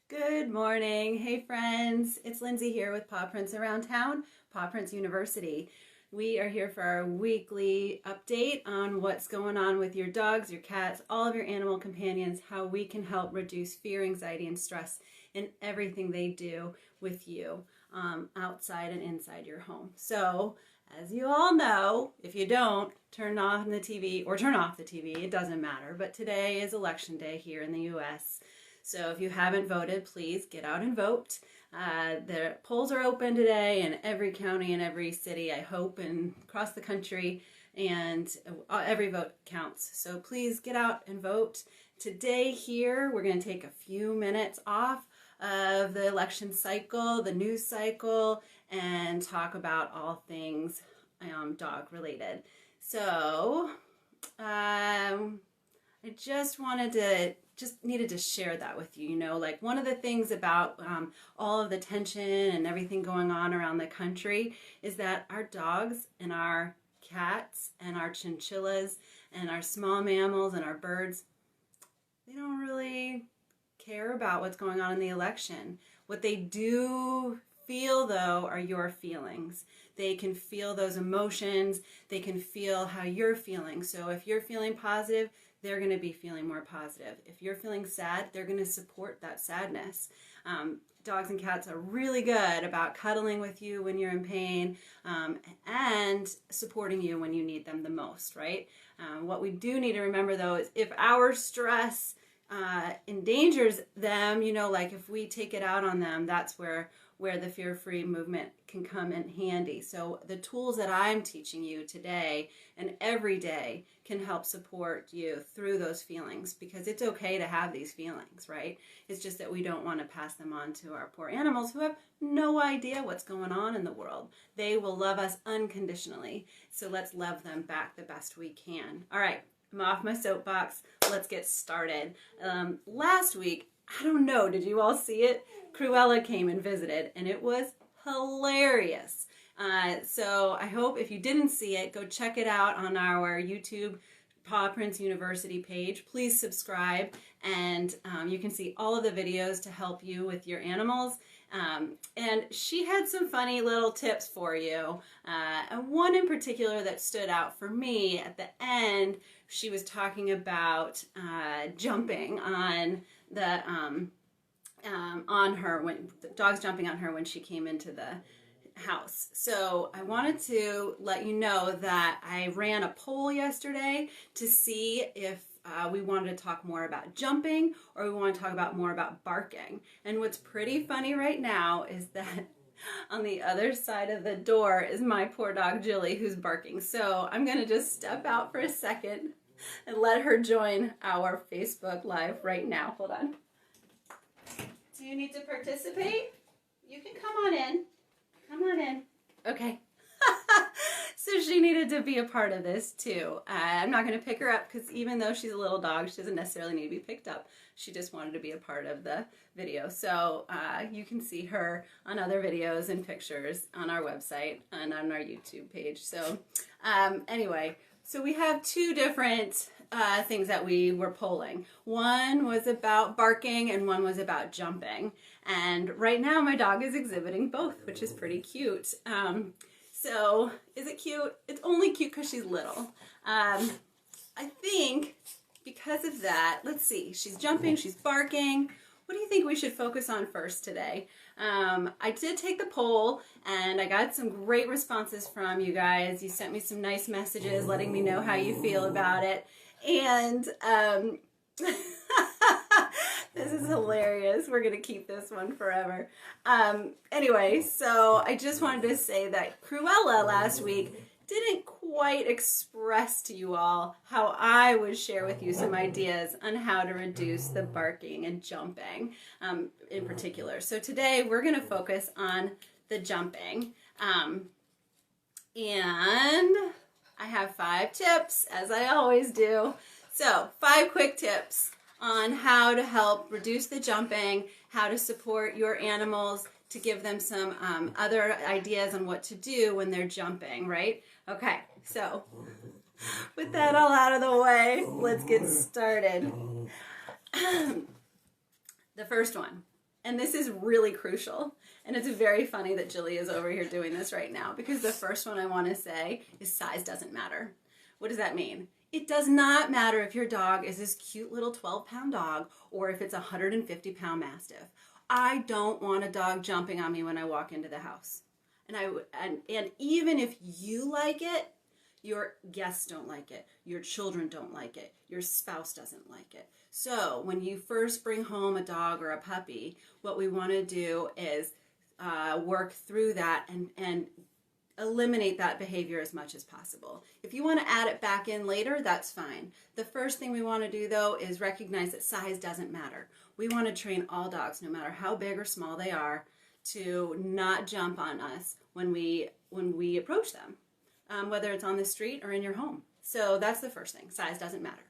Good morning. Hey friends, it's Lindsay here with Paw Prints Around Town, Paw Prints University. We are here for our weekly update on what's going on with your dogs, your cats, all of your animal companions, how we can help reduce fear, anxiety, and stress in everything they do with you outside and inside your home. So, as you all know, if you don't, turn on the TV or turn off the TV, it doesn't matter. But today is election day here in the U.S., so if you haven't voted, please get out and vote. The polls are open today in every county and every city, I hope, and across the country, and every vote counts. So please get out and vote. Today here, we're going to take a few minutes off of the election cycle, the news cycle, and talk about all things dog related. So I just needed to share that with you. You know, like one of the things about all of the tension and everything going on around the country is that our dogs and our cats and our chinchillas and our small mammals and our birds, they don't really care about what's going on in the election. What they do feel, though, are your feelings. They can feel those emotions. They can feel how you're feeling. So if you're feeling positive, they're going to be feeling more positive. If you're feeling sad, they're going to support that sadness. Dogs and cats are really good about cuddling with you when you're in pain and supporting you when you need them the most, right? What we do need to remember, though, is if our stress endangers them, you know, like if we take it out on them, that's where the fear-free movement can come in handy. So the tools that I'm teaching you today and every day can help support you through those feelings, because it's okay to have these feelings, right? It's just that we don't want to pass them on to our poor animals who have no idea what's going on in the world. They will love us unconditionally, so let's love them back the best we can. All right, I'm off my soapbox. Let's get started. Last week, I don't know, did you all see it? Cruella came and visited, and it was hilarious. So I hope if you didn't see it, go check it out on our YouTube Paw Prints University page. Please subscribe, and you can see all of the videos to help you with your animals. And she had some funny little tips for you. And one in particular that stood out for me at the end, she was talking about jumping on the on her, when the dogs jumping on her when she came into the house. So I wanted to let you know that I ran a poll yesterday to see if we wanted to talk more about jumping or we want to talk about more about barking. And what's pretty funny right now is that on the other side of the door is my poor dog Jilly, who's barking. So I'm going to just step out for a second and let her join our Facebook Live right now. Hold on. Do you need to participate? You can come on in. Come on in. Okay. So she needed to be a part of this too. I'm not going to pick her up because even though she's a little dog, she doesn't necessarily need to be picked up. She just wanted to be a part of the video. So you can see her on other videos and pictures on our website and on our YouTube page. So anyway, so we have two different things that we were polling. One was about barking and one was about jumping. And right now my dog is exhibiting both, which is pretty cute. So is it cute? It's only cute because she's little. I think because of that, let's see, she's jumping, she's barking. What do you think we should focus on first today? I did take the poll and I got some great responses from you guys. You sent me some nice messages letting me know how you feel about it. And this is hilarious. We're going to keep this one forever. Anyway, so I just wanted to say that Cruella last week didn't quite express to you all how I would share with you some ideas on how to reduce the barking and jumping in particular. So today we're going to focus on the jumping. And I have 5 tips, as I always do. So 5 quick tips on how to help reduce the jumping, how to support your animals, to give them some other ideas on what to do when they're jumping, right? Okay, so with that all out of the way, let's get started. The first one, And this is really crucial. And it's very funny that Jilly is over here doing this right now, because the first one I want to say is size doesn't matter. What does that mean? It does not matter if your dog is this cute little 12-pound dog or if it's a 150-pound Mastiff. I don't want a dog jumping on me when I walk into the house. And even if you like it, your guests don't like it, your children don't like it, your spouse doesn't like it. So when you first bring home a dog or a puppy, what we want to do is work through that and eliminate that behavior as much as possible. If you want to add it back in later, that's fine. The first thing we want to do, though, is recognize that size doesn't matter. We want to train all dogs, no matter how big or small they are, to not jump on us when we approach them, whether it's on the street or in your home. So that's the first thing. Size doesn't matter.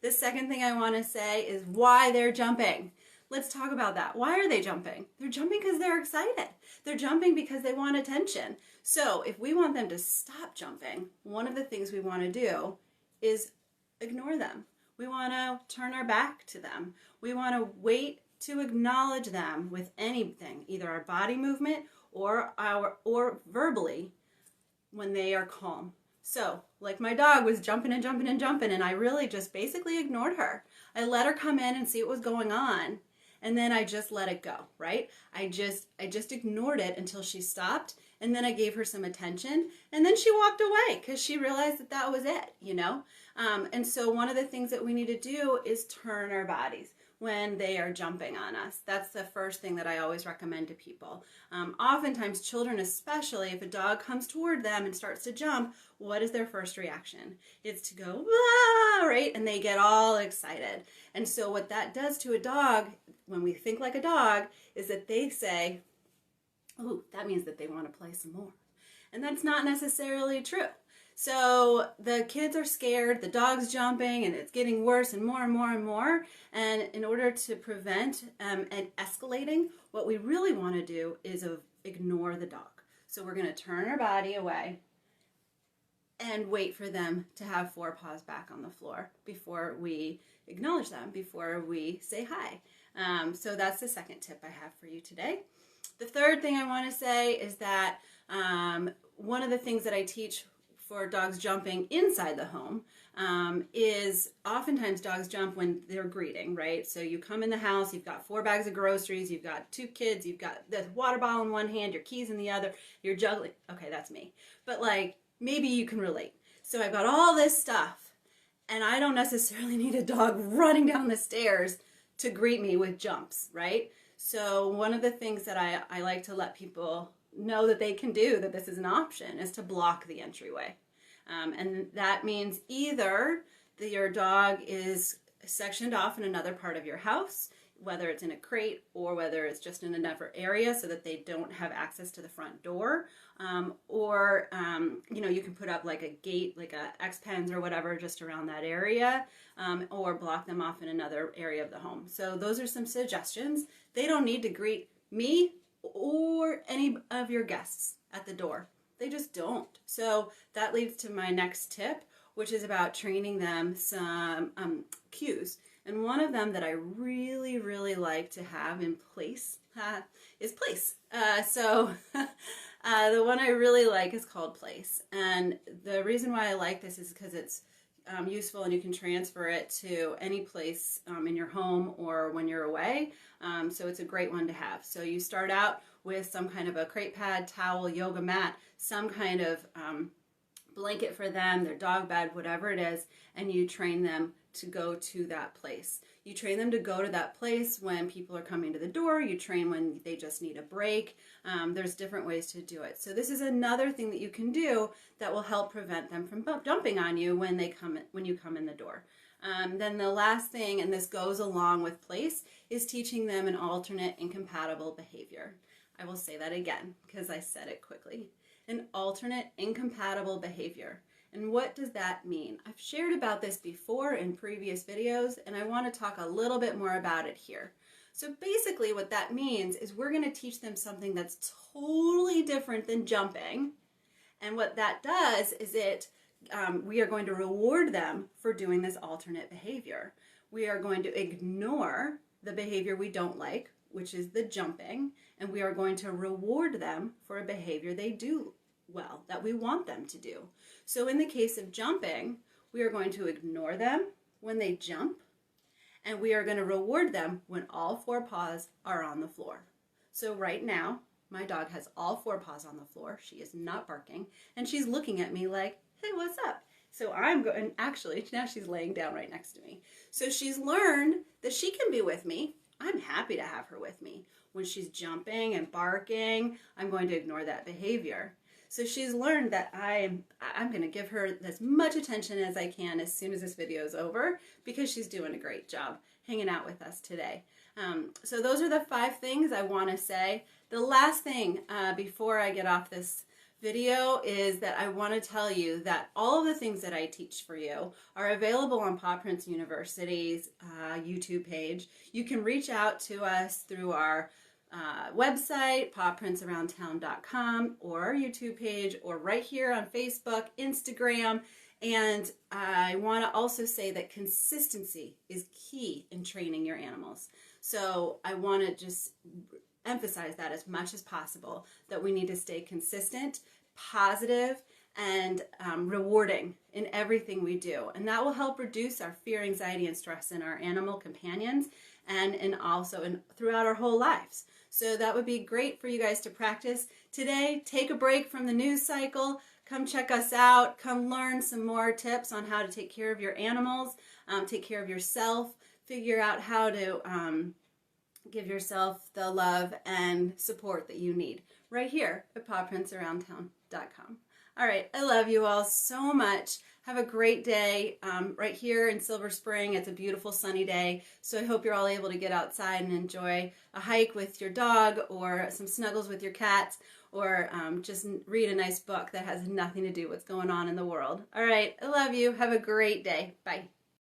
The second thing I want to say is why they're jumping. Let's talk about that. Why are they jumping? They're jumping because they're excited. They're jumping because they want attention. So if we want them to stop jumping, one of the things we want to do is ignore them. We want to turn our back to them. We want to wait to acknowledge them with anything, either our body movement or verbally when they are calm. So, like my dog was jumping and jumping and jumping, and I really just basically ignored her. I let her come in and see what was going on, and then I just let it go, right? I just ignored it until she stopped, and then I gave her some attention, and then she walked away because she realized that that was it, you know? And so one of the things that we need to do is turn our bodies when they are jumping on us. That's the first thing that I always recommend to people. Oftentimes, children especially, if a dog comes toward them and starts to jump, what is their first reaction? It's to go, ah, right? And they get all excited. And so what that does to a dog, when we think like a dog, is that they say, oh, that means that they want to play some more. And that's not necessarily true. So the kids are scared, the dog's jumping, and it's getting worse and more and more and more. And in order to prevent it escalating, what we really want to do is ignore the dog. So we're going to turn our body away and wait for them to have 4 paws back on the floor before we acknowledge them, before we say hi. So that's the second tip I have for you today. The third thing I want to say is that one of the things that I teach for dogs jumping inside the home is oftentimes dogs jump when they're greeting, right? So you come in the house, you've got 4 bags of groceries, you've got 2 kids, you've got the water bottle in one hand, your keys in the other, you're juggling. Okay, that's me. But like, maybe you can relate. So I've got all this stuff, and I don't necessarily need a dog running down the stairs to greet me with jumps, right? So one of the things that I like to let people know that they can do, that this is an option, is to block the entryway. And that means either your dog is sectioned off in another part of your house, whether it's in a crate or whether it's just in another area so that they don't have access to the front door, or you can put up like a gate, like a X-Pens or whatever just around that area, or block them off in another area of the home. So those are some suggestions. They don't need to greet me or any of your guests at the door. They just don't. So that leads to my next tip, which is about training them some cues. And one of them that I really, really like to have in place is place. The one I really like is called place. And the reason why I like this is because it's useful and you can transfer it to any place in your home or when you're away. So it's a great one to have. So you start out with some kind of a crate pad, towel, yoga mat, some kind of blanket for them, their dog bed, whatever it is, and you train them to go to that place. You train them to go to that place when people are coming to the door. You train when they just need a break. There's different ways to do it. So this is another thing that you can do that will help prevent them from jumping on you when you come in the door. Then the last thing, and this goes along with place, is teaching them an alternate incompatible behavior. I will say that again because I said it quickly. An alternate incompatible behavior. And what does that mean? I've shared about this before in previous videos, and I want to talk a little bit more about it here. So basically what that means is we're going to teach them something that's totally different than jumping. And what that does is we are going to reward them for doing this alternate behavior. We are going to ignore the behavior we don't like, which is the jumping, and we are going to reward them for a behavior they do well, that we want them to do. So in the case of jumping, we are going to ignore them when they jump, and we are going to reward them when all 4 paws are on the floor. So right now, my dog has all 4 paws on the floor. She is not barking, and she's looking at me like, hey, what's up? So I'm going, actually, now she's laying down right next to me. So she's learned that she can be with me. I'm happy to have her with me. When she's jumping and barking, I'm going to ignore that behavior. So she's learned that I'm going to give her as much attention as I can as soon as this video is over, because she's doing a great job hanging out with us today. So those are the 5 things I want to say. The last thing before I get off this video is that I want to tell you that all of the things that I teach for you are available on Paw Prints University's YouTube page. You can reach out to us through our website, pawprintsaroundtown.com, or our YouTube page, or right here on Facebook, Instagram. And I want to also say that consistency is key in training your animals. So I want to just emphasize that as much as possible, that we need to stay consistent, positive, and rewarding in everything we do. And that will help reduce our fear, anxiety, and stress in our animal companions, and also throughout our whole lives. So that would be great for you guys to practice. Today, take a break from the news cycle. Come check us out. Come learn some more tips on how to take care of your animals, take care of yourself, figure out how to give yourself the love and support that you need right here at pawprintsaroundtown.com. All right, I love you all so much. Have a great day right here in Silver Spring. It's a beautiful sunny day, so I hope you're all able to get outside and enjoy a hike with your dog, or some snuggles with your cats, or just read a nice book that has nothing to do with what's going on in the world. All right, I love you. Have a great day. Bye.